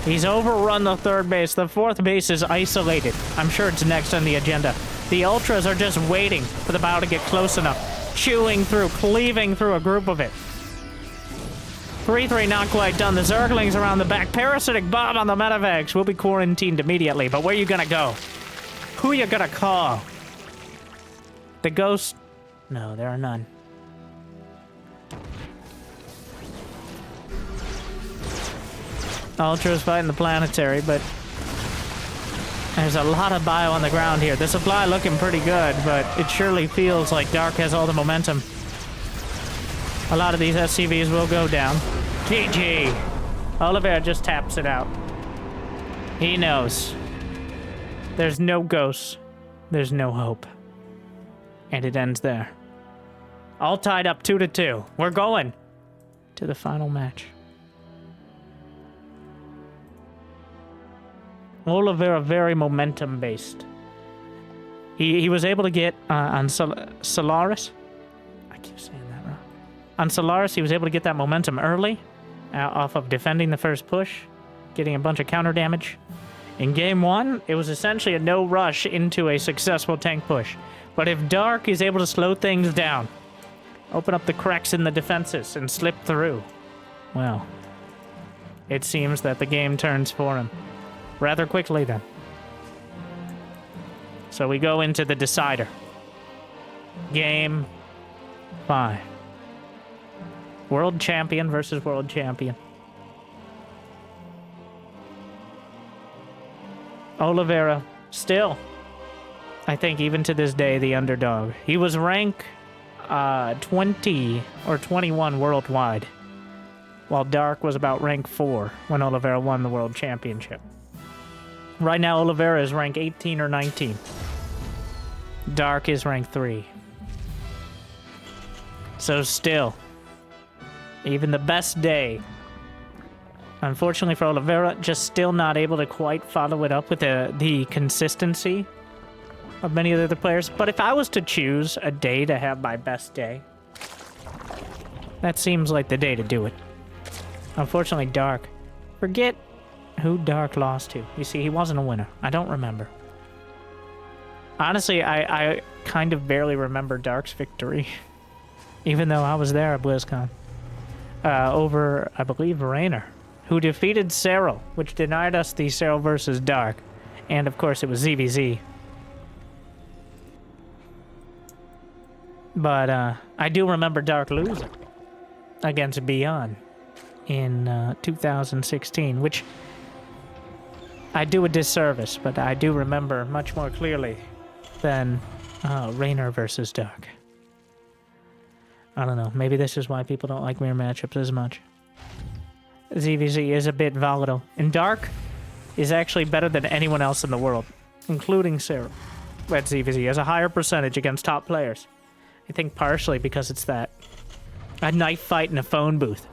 He's overrun the 3rd base. The 4th base is isolated. I'm sure it's next on the agenda. The Ultras are just waiting for the Bio to get close enough. Chewing through, cleaving through a group of it. 3-3 not quite done. The Zerglings around the back. Parasitic Bob on the medevacs will be quarantined immediately. But where are you gonna go? Who you gonna call? The Ghost? No, there are none. Ultra's fighting the planetary, but there's a lot of bio on the ground here. The supply looking pretty good, but it surely feels like Dark has all the momentum. A lot of these SCVs will go down. GG. Oliveira just taps it out. He knows. There's no ghosts. There's no hope. And it ends there. All tied up 2-2. We're going to the final match. Oliveira very momentum based. He was able to get on Solaris. I keep saying that wrong. On Solaris, he was able to get that momentum early, off of defending the first push, getting a bunch of counter damage. In game 1, it was essentially a no rush into a successful tank push. But if Dark is able to slow things down, open up the cracks in the defenses and slip through, well, it seems that the game turns for him. Rather quickly, then. So we go into the decider. Game 5. World champion versus world champion. Oliveira, still, I think even to this day, the underdog. He was rank 20 or 21 worldwide, while Dark was about rank 4 when Oliveira won the world championship. Right now, Oliveira is rank 18 or 19. Dark is rank 3. So still, even the best day, unfortunately for Oliveira, just still not able to quite follow it up with the consistency of many of the other players. But if I was to choose a day to have my best day, that seems like the day to do it. Unfortunately, Dark. Forget who Dark lost to. You see, he wasn't a winner. I don't remember. Honestly, I kind of barely remember Dark's victory, even though I was there at BlizzCon. Over, I believe, Raynor, who defeated Cyril, which denied us the Cyril versus Dark. And, of course, it was ZVZ. But I do remember Dark losing against Beyond in 2016, which I do a disservice, but I do remember much more clearly than Raynor versus Dark. I don't know. Maybe this is why people don't like mirror matchups as much. ZVZ is a bit volatile, and Dark is actually better than anyone else in the world, including Cyril at ZVZ, has a higher percentage against top players. I think partially because it's that a knife fight in a phone booth,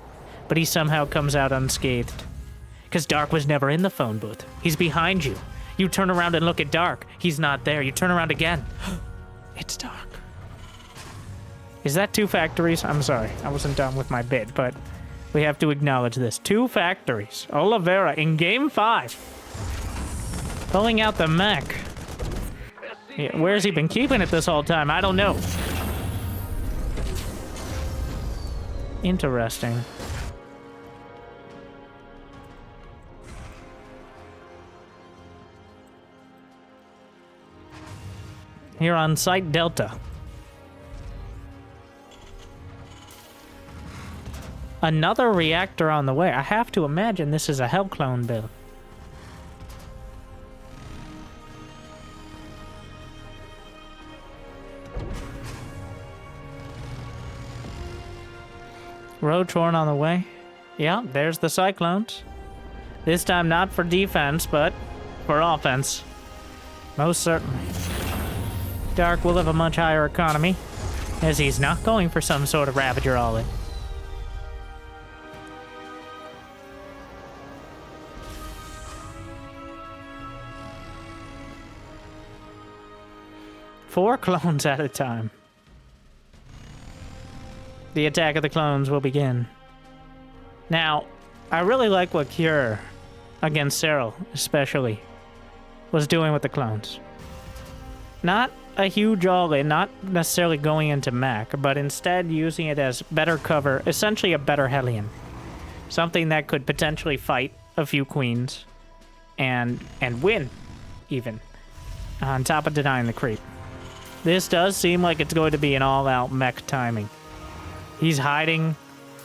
but he somehow comes out unscathed. Because Dark was never in the phone booth. He's behind you. You turn around and look at Dark. He's not there. You turn around again. It's Dark. Is that 2 factories? I'm sorry. I wasn't done with my bid, but we have to acknowledge this. 2 factories. Oliveira in game 5. Pulling out the mech. Yeah, where's he been keeping it this whole time? I don't know. Interesting. Here on Site Delta. Another reactor on the way. I have to imagine this is a Hell clone build. Roach horn on the way. Yeah, there's the Cyclones. This time not for defense, but for offense. Most certainly. Dark will have a much higher economy, as he's not going for some sort of Ravager all-in. Four clones at a time. The attack of the clones will begin. Now, I really like what Cure, against Cyril especially, was doing with the clones. Not a huge all-in, not necessarily going into mech, but instead using it as better cover, essentially a better Hellion. Something that could potentially fight a few queens and win, even, on top of denying the creep. This does seem like it's going to be an all-out mech timing. He's hiding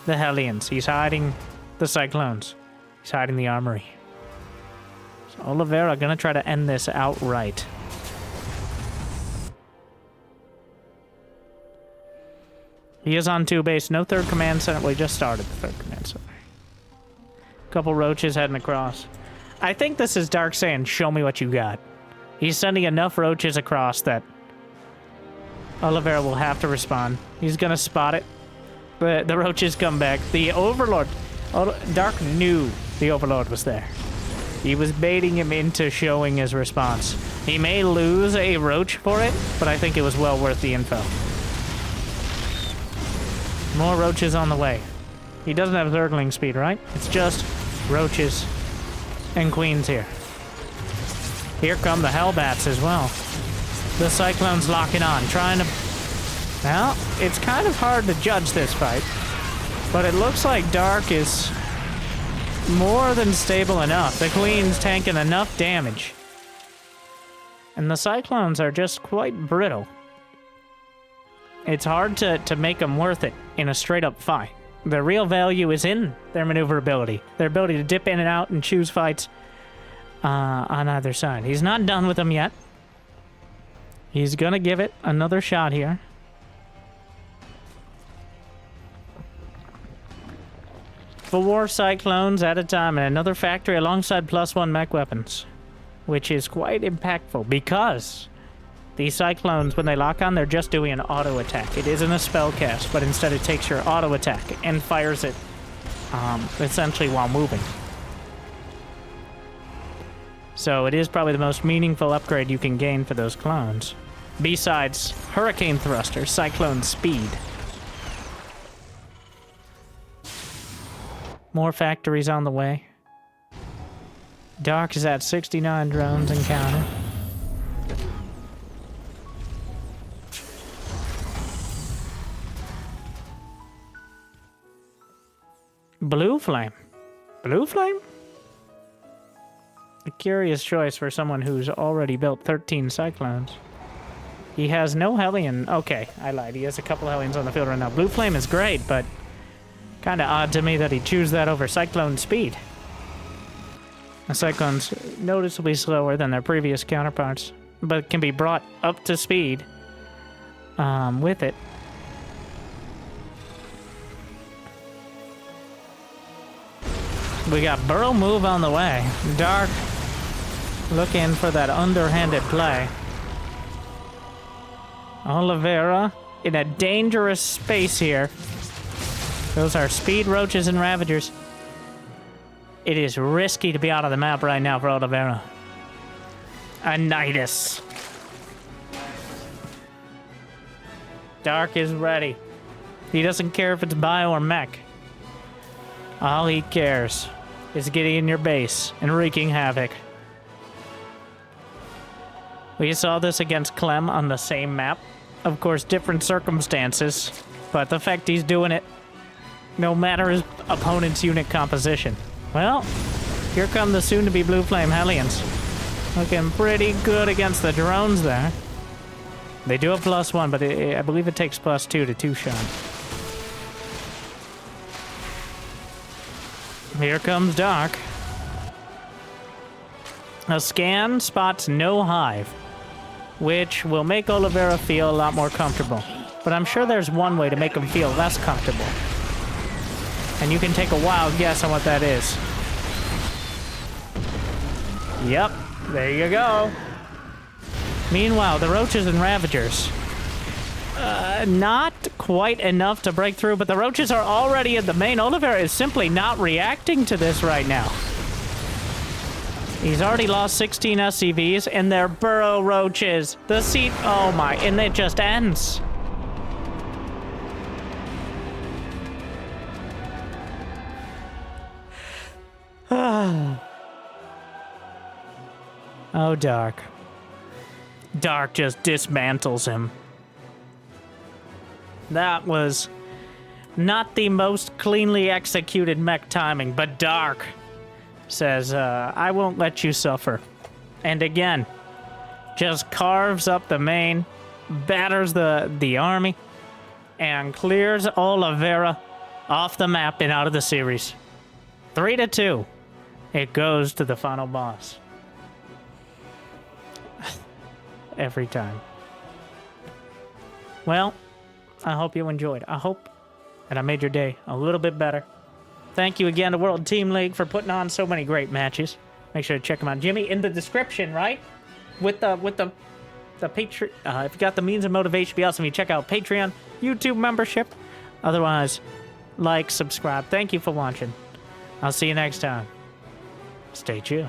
the Hellions. He's hiding the Cyclones. He's hiding the armory. So Oliveira gonna try to end this outright. He is on 2 base. No third command center. Well, he just started the third command center. Couple roaches heading across. I think this is Dark saying, show me what you got. He's sending enough roaches across that Oliveira will have to respond. He's gonna spot it. The roaches come back. The Overlord... Dark knew the Overlord was there. He was baiting him into showing his response. He may lose a roach for it, but I think it was well worth the info. More roaches on the way. He doesn't have Zergling speed, right? It's just roaches and queens here. Here come the Hellbats as well. The Cyclones locking on, trying to... Well, it's kind of hard to judge this fight, but it looks like Dark is more than stable enough. The Queen's tanking enough damage. And the Cyclones are just quite brittle. It's hard to make them worth it in a straight-up fight. The real value is in their maneuverability, their ability to dip in and out and choose fights on either side. He's not done with them yet. He's gonna give it another shot here. 4 Cyclones at a time and another factory alongside +1 mech weapons, which is quite impactful because these Cyclones, when they lock on, they're just doing an auto attack. It isn't a spell cast, but instead it takes your auto attack and fires it essentially while moving. So it is probably the most meaningful upgrade you can gain for those clones. Besides Hurricane Thruster, Cyclone Speed. More factories on the way. Dark is at 69 drones and counting. Blue Flame. Blue Flame? A curious choice for someone who's already built 13 Cyclones. He has no Hellion. Okay, I lied. He has a couple Hellions on the field right now. Blue Flame is great, but kind of odd to me that he'd choose that over Cyclone Speed. The Cyclone's noticeably slower than their previous counterparts, but can be brought up to speed with it. We got Burrow Move on the way. Dark looking for that underhanded play. Oliveira in a dangerous space here. Those are speed roaches and ravagers. It is risky to be out of the map right now for Oliveira. A Nidus. Dark is ready. He doesn't care if it's bio or mech. All he cares is getting in your base and wreaking havoc. We saw this against Clem on the same map. Of course, different circumstances, but the fact he's doing it no matter his opponent's unit composition. Well, here come the soon-to-be Blue Flame Hellions. Looking pretty good against the drones there. They do have +1, but I believe it takes +2 to two-shot. Here comes Dark. A scan spots no hive, which will make Oliveira feel a lot more comfortable. But I'm sure there's one way to make him feel less comfortable. And you can take a wild guess on what that is. Yep, there you go. Meanwhile, the Roaches and Ravagers. Not quite enough to break through, but the Roaches are already in the main. Oliveira is simply not reacting to this right now. He's already lost 16 SCVs, and they're Burrow Roaches. The seat, oh my, and it just ends. Oh, Dark. Dark just dismantles him. That was not the most cleanly executed mech timing, but Dark says, I won't let you suffer. And again, just carves up the main, batters the army, and clears Oliveira off the map and out of the series. 3-2. It goes to the final boss. Every time. Well, I hope you enjoyed. I hope that I made your day a little bit better. Thank you again to World Team League for putting on so many great matches. Make sure to check them out. Jimmy, in the description, right? With the Patreon. If you got the means and motivation, be awesome. You check out Patreon, YouTube membership. Otherwise, like, subscribe. Thank you for watching. I'll see you next time. Stay chill.